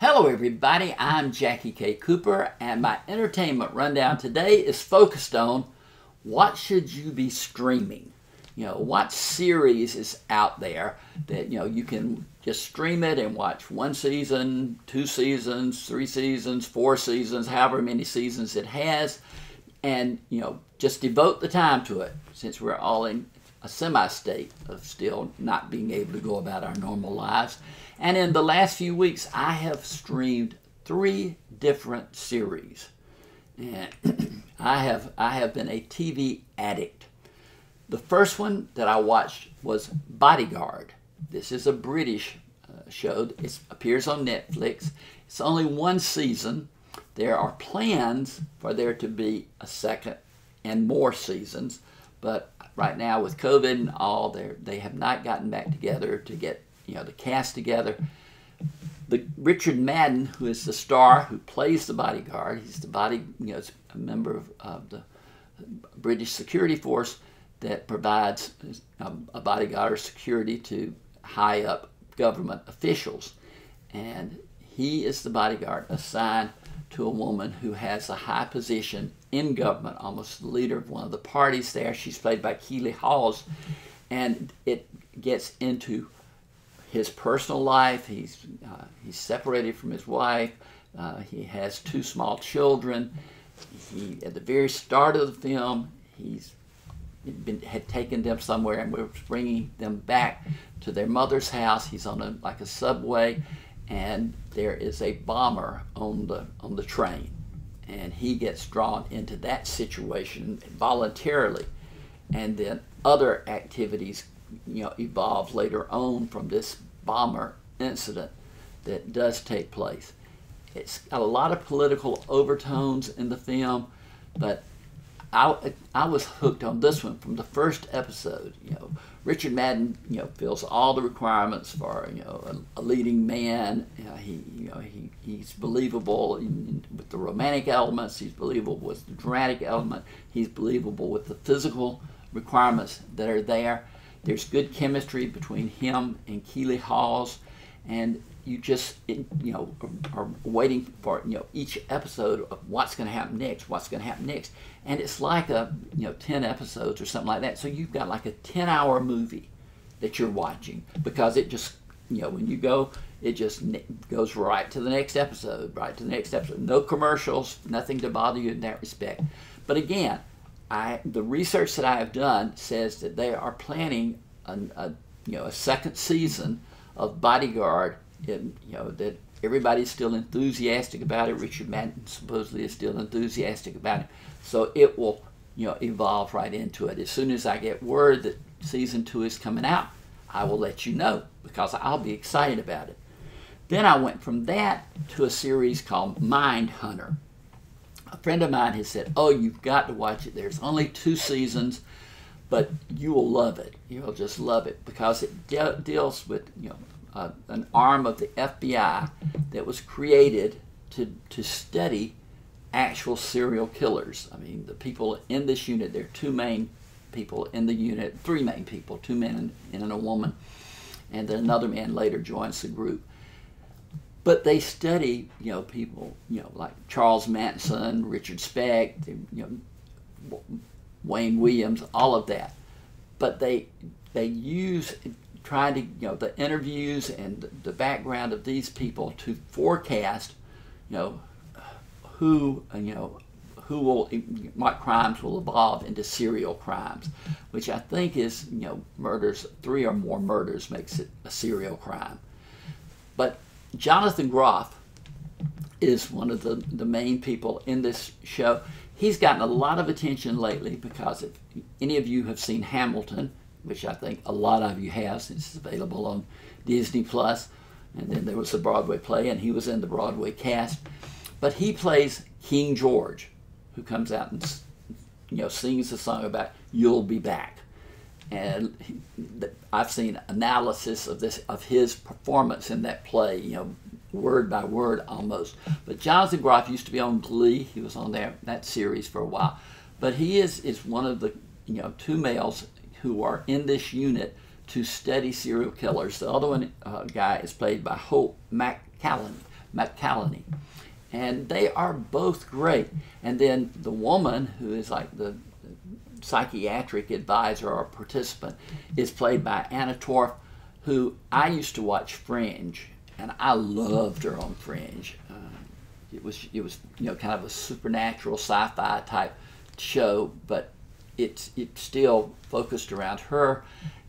Hello everybody, I'm JackieKCooper, and my entertainment rundown today is focused on what should you be streaming. What series is out there that you can just stream it and watch one season, 2 seasons, 3 seasons, 4 seasons, however many seasons it has, and just devote the time to it, since we're all in a semi-state of still not being able to go about our normal lives. And in the last few weeks, I have streamed 3 different series. And I have been a TV addict. The first one that I watched was Bodyguard. This is a British show. It appears on Netflix. It's only 1 season. There are plans for there to be a second and more seasons, but right now with COVID and all, they have not gotten back together to get the cast together. The Richard Madden, who is the star who plays the bodyguard, he's a member of the British security force that provides a bodyguard or security to high up government officials, and he is the bodyguard assigned to a woman who has a high position in government, almost the leader of one of the parties there. She's played by Keely Hawes, and it gets into his personal life. He's separated from his wife. He has 2 small children. At the very start of the film, had taken them somewhere and was bringing them back to their mother's house. He's on like a subway, and there is a bomber on the train, and he gets drawn into that situation voluntarily, and then other activities evolve later on from this bomber incident that does take place. It's got a lot of political overtones in the film, but I was hooked on this one from the first episode. Richard Madden fills all the requirements for a leading man. He's believable with the romantic elements. He's believable with the dramatic element. He's believable with the physical requirements that are there. There's good chemistry between him and Keely Hawes, and you just are waiting for each episode of what's going to happen next, and it's like 10 episodes or something like that. So you've got like a 10-hour movie that you're watching, because it just when you go, it just goes right to the next episode, no commercials, nothing to bother you in that respect. But again, the research that I have done says that they are planning a second season of Bodyguard. That everybody's still enthusiastic about it. Richard Madden supposedly is still enthusiastic about it. So it will evolve right into it. As soon as I get word that season 2 is coming out, I will let you know, because I'll be excited about it. Then I went from that to a series called Mindhunter. A friend of mine has said, "Oh, you've got to watch it. There's only 2 seasons, but you will love it. You'll just love it, because it deals with an arm of the FBI that was created to study actual serial killers. I mean, the people in this unit, there are 2 main people in the unit, 3 main people, 2 men and a woman, and then another man later joins the group. But they study, people, like Charles Manson, Richard Speck, Wayne Williams, all of that. But they use trying to, the interviews and the background of these people to forecast, what crimes will evolve into serial crimes, which I think is, murders, 3 or more murders makes it a serial crime. But Jonathan Groff is one of the main people in this show. He's gotten a lot of attention lately because if any of you have seen Hamilton, which I think a lot of you have since it's available on Disney+, and then there was a Broadway play, and he was in the Broadway cast. But he plays King George, who comes out and sings a song about "You'll Be Back." And I've seen analysis of his performance in that play, word by word almost. But Jonathan Groff used to be on Glee. He was on that series for a while. But he is one of the 2 males who are in this unit to study serial killers. The other one guy is played by Hope McCallany. McCallany. And they are both great. And then the woman who is like the psychiatric advisor or participant is played by Anna Torf, who I used to watch Fringe, and I loved her on Fringe. It was kind of a supernatural sci-fi type show, but it still focused around her,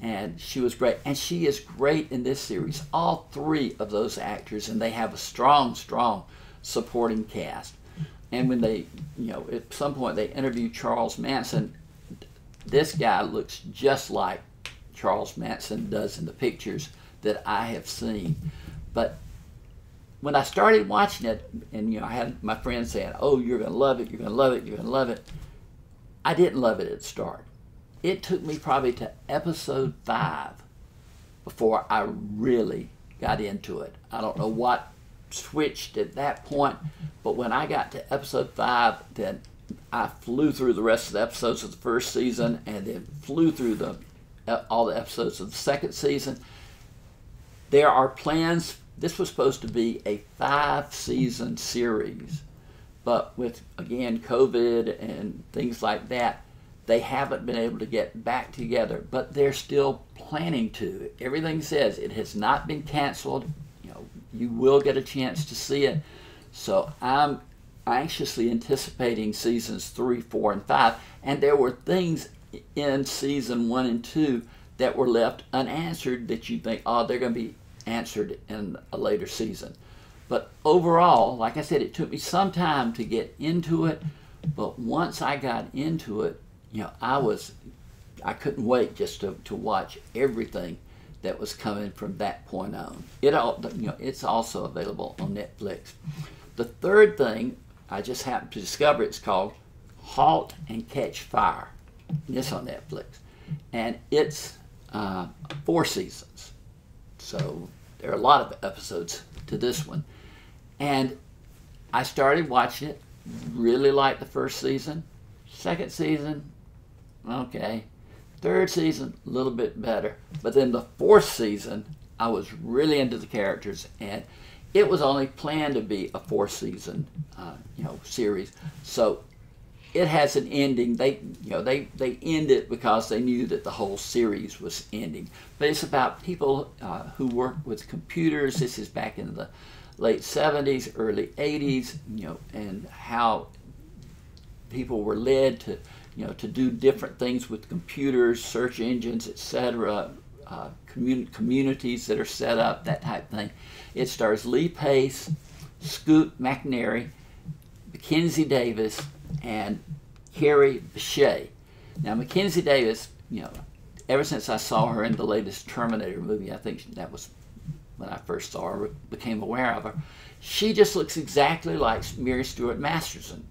and she was great. And she is great in this series. All three of those actors, and they have a strong supporting cast. And when they, at some point they interview Charles Manson, this guy looks just like Charles Manson does in the pictures that I have seen. But when I started watching it, and I had my friends saying, "Oh, you're going to love it, you're going to love it, you're going to love it," I didn't love it at the start. It took me probably to episode 5 before I really got into it. I don't know what switched at that point, but when I got to episode 5, then I flew through the rest of the episodes of the first season, and then flew through all the episodes of the second season. There are plans. This was supposed to be a 5-season series, but with, again, COVID and things like that, they haven't been able to get back together, but they're still planning to. Everything says it has not been canceled. You will get a chance to see it. So I'm anxiously anticipating seasons 3, 4, and 5. And there were things in season 1 and 2 that were left unanswered that you think, oh, they're going to be answered in a later season. But overall, like I said, it took me some time to get into it. But once I got into it, I couldn't wait just to watch everything that was coming from that point on. It's also available on Netflix. The third thing I just happened to discover, it's called Halt and Catch Fire. It's on Netflix, and it's 4 seasons. So there are a lot of episodes to this one, and I started watching it. Really liked the first season. Second season, okay. Third season, a little bit better. But then the 4th season, I was really into the characters, and it was only planned to be a 4-season, series. So it has an ending. They end it because they knew that the whole series was ending. But it's about people who work with computers. This is back in the late 70s, early 80s, and how people were led to do different things with computers, search engines, etc., communities that are set up, that type of thing. It stars Lee Pace, Scoot McNairy, Mackenzie Davis, and Carrie Bechet. Now, Mackenzie Davis, ever since I saw her in the latest Terminator movie, I think that was when I first saw her, became aware of her, she just looks exactly like Mary Stuart Masterson,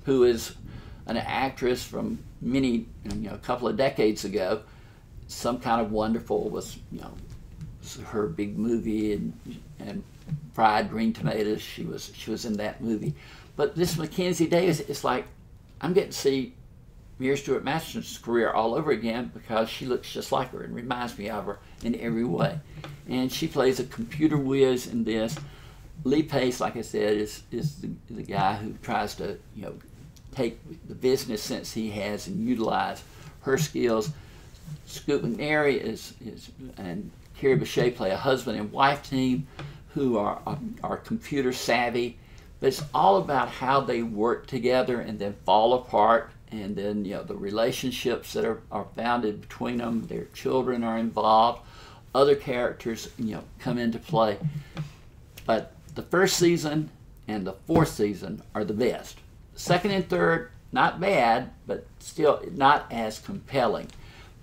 who is an actress from a couple of decades ago. Some Kind of Wonderful was, her big movie, and Fried Green Tomatoes. She was in that movie. But this Mackenzie Davis, it's like I'm getting to see Mary Stuart Masterson's career all over again, because she looks just like her and reminds me of her in every way. And she plays a computer whiz in this. Lee Pace, like I said, is the guy who tries to take the business sense he has and utilize her skills. Scoot McNairy and Carrie Bechet play a husband and wife team who are computer savvy, but it's all about how they work together and then fall apart, and then the relationships that are founded between them. Their children are involved, other characters come into play. But the first season and the 4th season are the best. The second and third, not bad, but still not as compelling.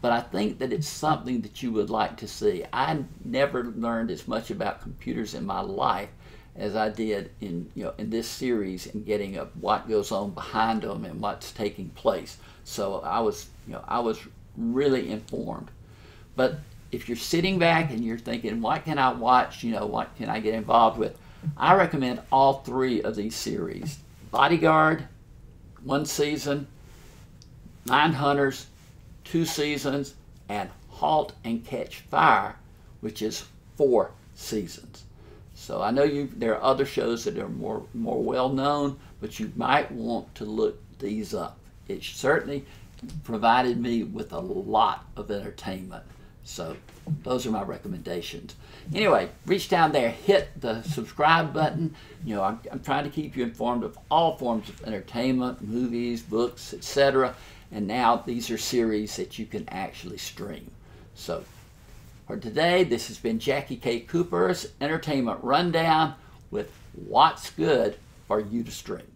But I think that it's something that you would like to see. I never learned as much about computers in my life as I did in this series, and getting of what goes on behind them and what's taking place. So I was really informed. But if you're sitting back and you're thinking, what can I watch? What can I get involved with? I recommend all 3 of these series. Bodyguard, 1 season, Mindhunters, 2 seasons, and Halt and Catch Fire, which is 4 seasons. So I know there are other shows that are more well known, but you might want to look these up. It certainly provided me with a lot of entertainment. So those are my recommendations. Anyway, reach down there, hit the subscribe button. You know, I'm trying to keep you informed of all forms of entertainment, movies, books, etc. And now these are series that you can actually stream. So for today, this has been Jackie K. Cooper's Entertainment Rundown with what's good for you to stream.